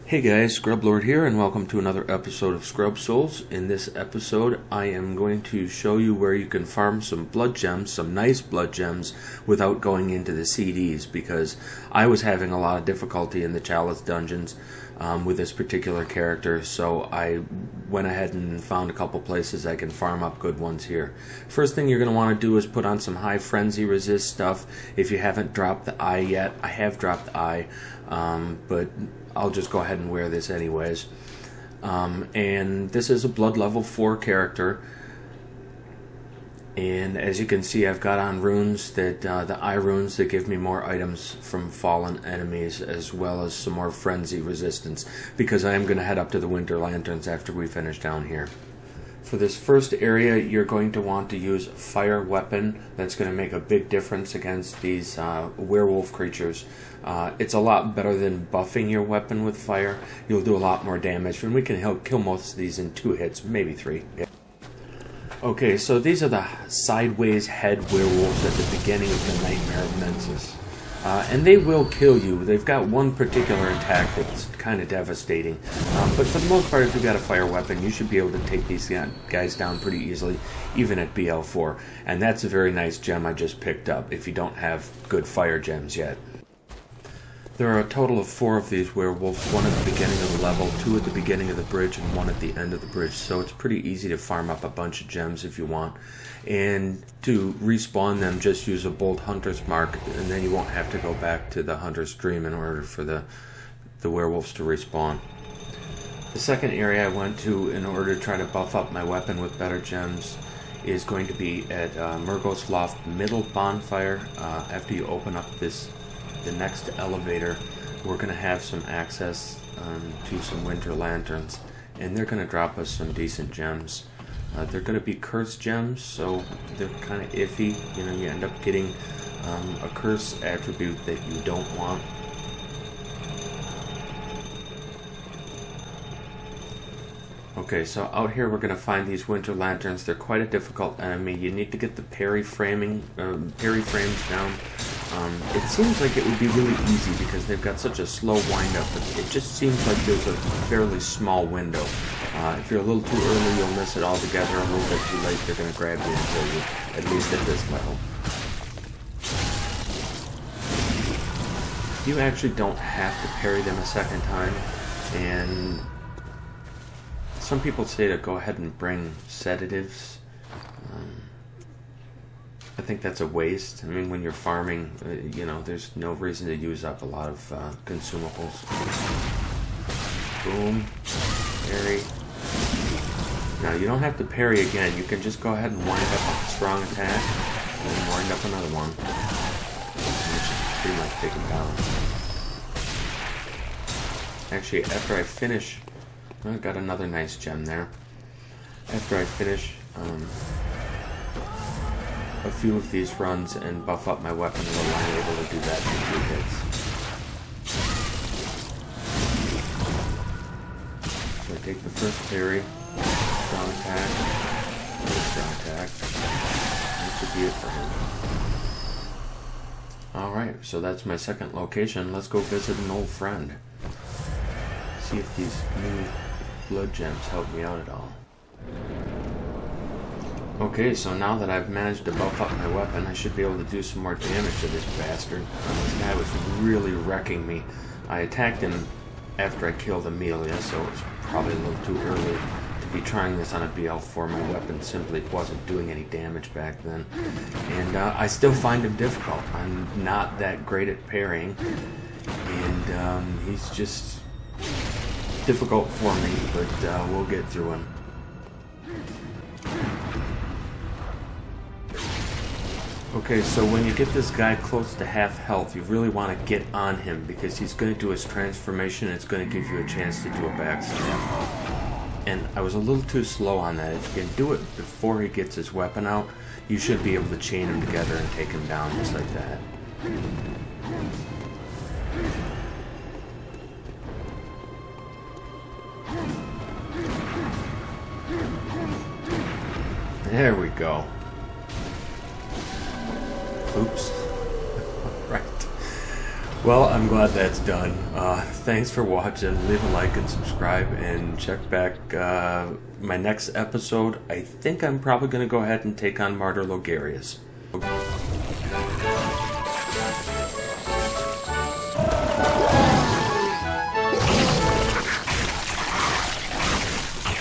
Hey guys, Scrub Lord here, and welcome to another episode of Scrub Souls. In this episode, I am going to show you where you can farm some blood gems, some nice blood gems, without going into the CDs, because I was having a lot of difficulty in the Chalice Dungeons with this particular character, so I went ahead and found a couple places I can farm up good ones here. First thing you're going to want to do is put on some high frenzy resist stuff. If you haven't dropped the eye yet, I have dropped the eye, but I'll just go ahead and wear this anyways. And this is a blood level 4 character. And as you can see, I've got on runes that the eye runes that give me more items from fallen enemies, as well as some more frenzy resistance, because I am going to head up to the Winter Lanterns after we finish down here. For this first area, you're going to want to use a fire weapon. That's going to make a big difference against these werewolf creatures. It's a lot better than buffing your weapon with fire. You'll do a lot more damage, and we can kill most of these in 2 hits, maybe 3. Yeah. Okay, so these are the sideways head werewolves at the beginning of the Nightmare of Mensis. And they will kill you. They've got one particular attack that's kind of devastating. But for the most part, if you've got a fire weapon, you should be able to take these guys down pretty easily, even at BL4. And that's a very nice gem I just picked up, if you don't have good fire gems yet. There are a total of 4 of these werewolves, 1 at the beginning of the level, 2 at the beginning of the bridge, and 1 at the end of the bridge, so it's pretty easy to farm up a bunch of gems if you want. And to respawn them, just use a bold hunter's mark, and then you won't have to go back to the hunter's dream in order for the werewolves to respawn. The second area I went to in order to try to buff up my weapon with better gems is going to be at Murgo's Loft Middle Bonfire. After you open up the next elevator, we're going to have some access to some Winter Lanterns, and they're going to drop us some decent gems. They're going to be curse gems, so they're kind of iffy. You know, you end up getting a curse attribute that you don't want. Okay, so out here we're going to find these Winter Lanterns. They're quite a difficult enemy. You need to get the parry frames down. It seems like it would be really easy because they've got such a slow wind-up, but it just seems like there's a fairly small window. If you're a little too early, you'll miss it altogether. A little bit too late, they're going to grab you and kill you, at least at this level. You actually don't have to parry them a second time, and some people say to go ahead and bring sedatives. I think that's a waste. I mean, when you're farming, you know, there's no reason to use up a lot of consumables. Boom. Parry. Now, you don't have to parry again. You can just go ahead and wind up a strong attack, and then wind up another one. And you should pretty much take them down. Actually, after I finish, I've got another nice gem there. After I finish a few of these runs and buff up my weapon a little, I'm able to do that in 2 hits. So I take the first parry, strong attack, another strong attack. That should be it for him. Alright, so that's my second location. Let's go visit an old friend. See if these new blood gems help me out at all. Okay, so now that I've managed to buff up my weapon, I should be able to do some more damage to this bastard. This guy was really wrecking me. I attacked him after I killed Amelia, so it's probably a little too early to be trying this on a BL4. My weapon simply wasn't doing any damage back then. And I still find him difficult. I'm not that great at parrying, and he's just difficult for me, but we'll get through him. Okay, so when you get this guy close to half health, you really want to get on him, because he's going to do his transformation and it's going to give you a chance to do a backstab. And I was a little too slow on that. If you can do it before he gets his weapon out, you should be able to chain him together and take him down just like that. There we go. Oops. Right. Well, I'm glad that's done. Thanks for watching. Leave a like and subscribe, and check back my next episode. I think I'm probably going to go ahead and take on Martyr Logarius.